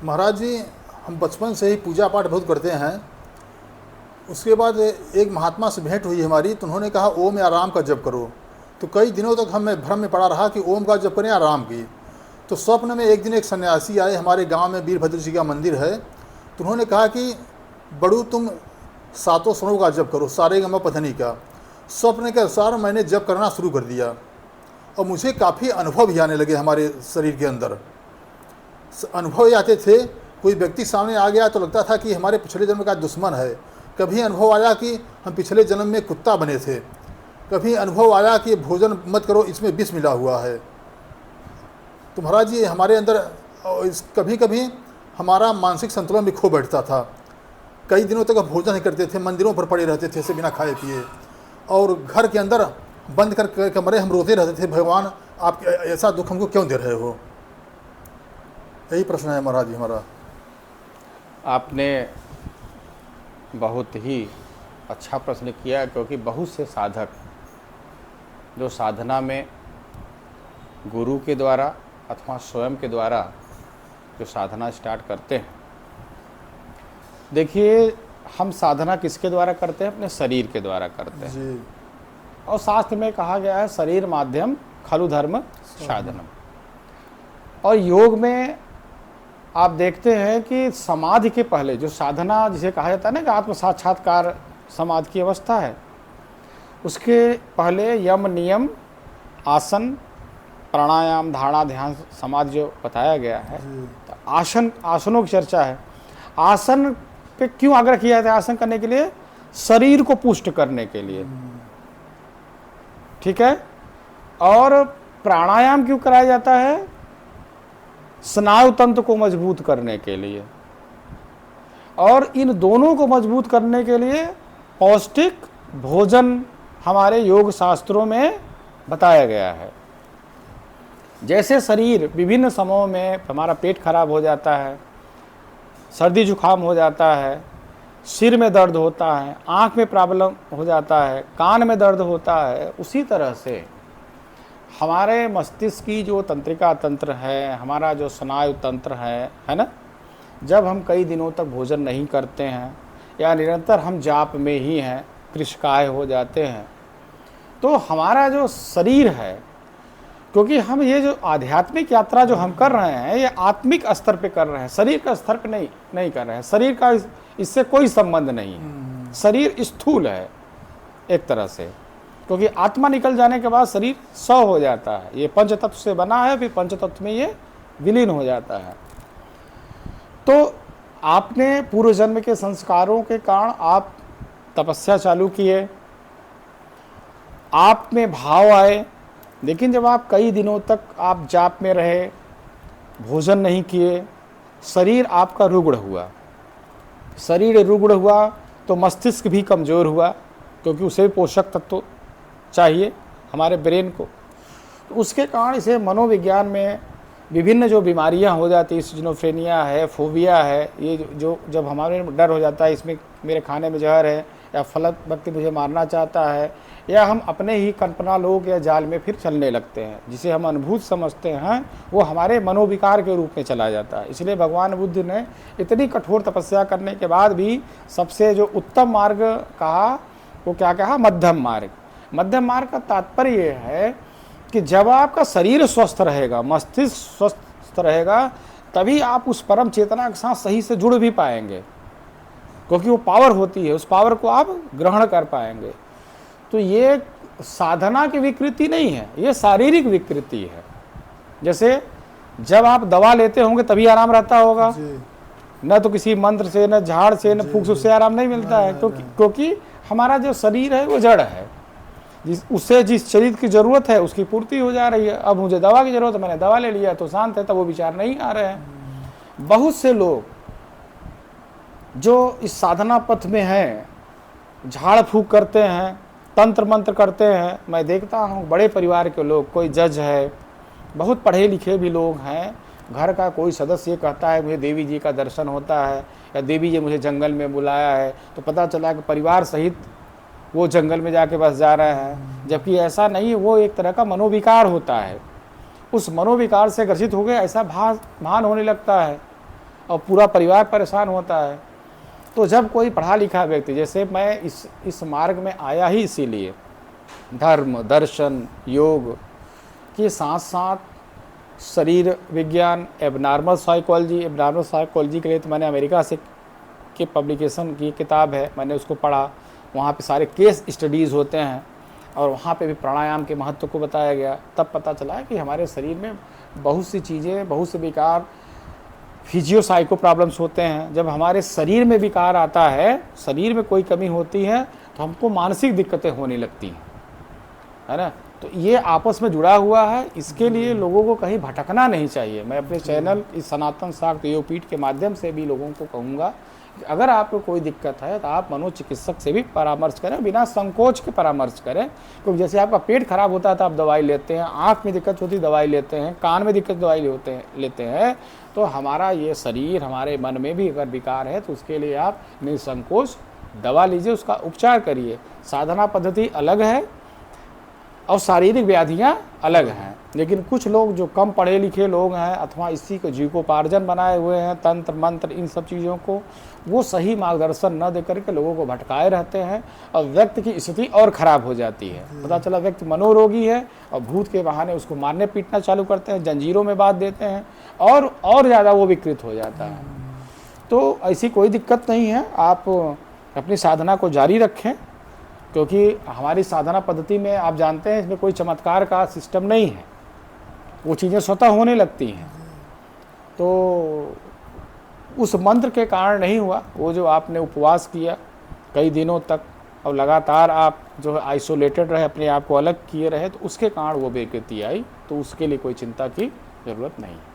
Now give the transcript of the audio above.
महाराज जी, हम बचपन से ही पूजा पाठ बहुत करते हैं। उसके बाद एक महात्मा से भेंट हुई हमारी, तो उन्होंने कहा ओम या राम का जप करो। तो कई दिनों तक हमें भ्रम में पड़ा रहा कि ओम का जप करें या राम की। तो स्वप्न में एक दिन एक सन्यासी आए, हमारे गांव में वीरभद्र जी का मंदिर है। तो उन्होंने कहा कि बड़ू तुम सातों स्वरों का जप करो, सारे गम पधनी का। स्वप्न के अनुसार मैंने जप करना शुरू कर दिया और मुझे काफ़ी अनुभव भी आने लगे हमारे शरीर के अंदर। अनुभव आते थे, कोई व्यक्ति सामने आ गया तो लगता था कि हमारे पिछले जन्म का दुश्मन है। कभी अनुभव आया कि हम पिछले जन्म में कुत्ता बने थे। कभी अनुभव आया कि भोजन मत करो, इसमें विष मिला हुआ है। तो महाराज जी हमारे अंदर कभी कभी हमारा मानसिक संतुलन भी खो बैठता था। कई दिनों तक भोजन नहीं करते थे, मंदिरों पर पड़े रहते थे ऐसे बिना खाए पिए, और घर के अंदर बंद कर कमरे हम रोते रहते थे, भगवान आप ऐसा दुख हमको क्यों दे रहे हो। यही प्रश्न है महाराज जी हमारा। आपने बहुत ही अच्छा प्रश्न किया, क्योंकि बहुत से साधक जो साधना में गुरु के द्वारा अथवा स्वयं के द्वारा जो साधना स्टार्ट करते हैं, देखिए हम साधना किसके द्वारा करते हैं? अपने शरीर के द्वारा करते हैं जी। और शास्त्र में कहा गया है शरीर माध्यम खलु धर्म साधनम। और योग में आप देखते हैं कि समाधि के पहले जो साधना जिसे कहा जाता है ना कि आत्म साक्षात्कार समाधि की अवस्था है, उसके पहले यम नियम आसन प्राणायाम धारणा ध्यान समाधि जो बताया गया है। तो आसनों की चर्चा है। आसन पे क्यों आग्रह किया जाता है? आसन करने के लिए शरीर को पुष्ट करने के लिए, ठीक है। और प्राणायाम क्यों कराया जाता है? स्नायु तंत्र को मजबूत करने के लिए। और इन दोनों को मजबूत करने के लिए पौष्टिक भोजन हमारे योग शास्त्रों में बताया गया है। जैसे शरीर विभिन्न समयों में हमारा पेट खराब हो जाता है, सर्दी जुकाम हो जाता है, सिर में दर्द होता है, आँख में प्रॉब्लम हो जाता है, कान में दर्द होता है, उसी तरह से हमारे मस्तिष्क की जो तंत्रिका तंत्र है, हमारा जो स्नायु तंत्र है ना, जब हम कई दिनों तक भोजन नहीं करते हैं या निरंतर हम जाप में ही हैं, कृशकाय हो जाते हैं, तो हमारा जो शरीर है, क्योंकि हम ये जो आध्यात्मिक यात्रा जो हम कर रहे हैं ये आत्मिक स्तर पे कर रहे हैं, शरीर का स्तर पे नहीं कर रहे हैं। शरीर का इससे कोई संबंध नहीं है। शरीर स्थूल है एक तरह से, क्योंकि आत्मा निकल जाने के बाद शरीर 100 हो जाता है। ये पंच तत्व से बना है, फिर पंच तत्व में ये विलीन हो जाता है। तो आपने पूर्व जन्म के संस्कारों के कारण आप तपस्या चालू किए, आप में भाव आए, लेकिन जब आप कई दिनों तक आप जाप में रहे, भोजन नहीं किए, शरीर आपका रुग्ण हुआ। शरीर रुग्ण हुआ तो मस्तिष्क भी कमज़ोर हुआ, क्योंकि उसे पोषक तत्व चाहिए हमारे ब्रेन को। तो उसके कारण इसे मनोविज्ञान में विभिन्न जो बीमारियां हो जाती है, सिजोफ्रेनिया है, फोबिया है, ये जो जब हमारे डर हो जाता है इसमें मेरे खाने में जहर है, या फलत व्यक्ति मुझे मारना चाहता है, या हम अपने ही कल्पना लोग या जाल में फिर चलने लगते हैं, जिसे हम अनुभूत समझते हैं, वो हमारे मनोविकार के रूप में चला जाता है। इसलिए भगवान बुद्ध ने इतनी कठोर तपस्या करने के बाद भी सबसे जो उत्तम मार्ग कहा वो क्या कहा? मध्यम मार्ग। मध्यम मार्ग का तात्पर्य ये है कि जब आपका शरीर स्वस्थ रहेगा, मस्तिष्क स्वस्थ रहेगा, तभी आप उस परम चेतना के साथ सही से जुड़ भी पाएंगे, क्योंकि वो पावर होती है, उस पावर को आप ग्रहण कर पाएंगे। तो ये साधना की विकृति नहीं है, ये शारीरिक विकृति है। जैसे जब आप दवा लेते होंगे तभी आराम रहता होगा, न तो किसी मंत्र से, न झाड़ से, न फूंक से आराम नहीं मिलता है, क्योंकि हमारा जो शरीर है वो जड़ है, उससे जिस शरीर की ज़रूरत है उसकी पूर्ति हो जा रही है। अब मुझे दवा की ज़रूरत है, मैंने दवा ले लिया तो शांत है, तब वो विचार नहीं आ रहे हैं। बहुत से लोग जो इस साधना पथ में हैं, झाड़ फूक करते हैं, तंत्र मंत्र करते हैं। मैं देखता हूँ बड़े परिवार के लोग, कोई जज है, बहुत पढ़े लिखे भी लोग हैं, घर का कोई सदस्य कहता है मुझे देवी जी का दर्शन होता है, या देवी जी मुझे जंगल में बुलाया है, तो पता चला कि परिवार सहित वो जंगल में जाके बस जा रहे हैं, जबकि ऐसा नहीं है। वो एक तरह का मनोविकार होता है, उस मनोविकार से ग्रसित हो गए ऐसा भान होने लगता है, और पूरा परिवार परेशान होता है। तो जब कोई पढ़ा लिखा व्यक्ति, जैसे मैं इस मार्ग में आया ही इसीलिए, धर्म, दर्शन, योग के साथ साथ शरीर विज्ञान, एबनॉर्मल साइकोलॉजी के लिए तो मैंने अमेरिका से के पब्लिकेशन की किताब है, मैंने उसको पढ़ा। वहाँ पे सारे केस स्टडीज़ होते हैं और वहाँ पे भी प्राणायाम के महत्व को बताया गया। तब पता चला कि हमारे शरीर में बहुत सी चीज़ें, बहुत से विकार, फिजियोसाइको प्रॉब्लम्स होते हैं। जब हमारे शरीर में विकार आता है, शरीर में कोई कमी होती है, तो हमको मानसिक दिक्कतें होने लगती हैं, है ना। तो ये आपस में जुड़ा हुआ है, इसके लिए लोगों को कहीं भटकना नहीं चाहिए। मैं अपने चैनल इस सनातन शाक्त योगपीठ के माध्यम से भी लोगों को कहूँगा कि अगर आपको कोई दिक्कत है तो आप मनोचिकित्सक से भी परामर्श करें, बिना संकोच के परामर्श करें। क्योंकि जैसे आपका पेट खराब होता है तो आप दवाई लेते हैं, आँख में दिक्कत होती है दवाई लेते हैं, कान में दिक्कत दवाई लेते हैं। तो हमारा ये शरीर, हमारे मन में भी अगर विकार है तो उसके लिए आप निसंकोच दवा लीजिए, उसका उपचार करिए। साधना पद्धति अलग है और शारीरिक व्याधियाँ अलग हैं। लेकिन कुछ लोग जो कम पढ़े लिखे लोग हैं अथवा इसी को जीविकोपार्जन बनाए हुए हैं, तंत्र मंत्र इन सब चीज़ों को, वो सही मार्गदर्शन न दे करके लोगों को भटकाए रहते हैं और व्यक्ति की स्थिति और ख़राब हो जाती है। पता चला व्यक्ति मनोरोगी है और भूत के बहाने उसको मारने पीटना चालू करते हैं, जंजीरों में बांध देते हैं और ज़्यादा वो विकृत हो जाता है। तो ऐसी कोई दिक्कत नहीं है, आप अपनी साधना को जारी रखें। क्योंकि हमारी साधना पद्धति में आप जानते हैं इसमें कोई चमत्कार का सिस्टम नहीं है, वो चीज़ें स्वतः होने लगती हैं। तो उस मंत्र के कारण नहीं हुआ, वो जो आपने उपवास किया कई दिनों तक और लगातार आप जो है आइसोलेटेड रहे, अपने आप को अलग किए रहे, तो उसके कारण वो विकृति आई। तो उसके लिए कोई चिंता की ज़रूरत नहीं है।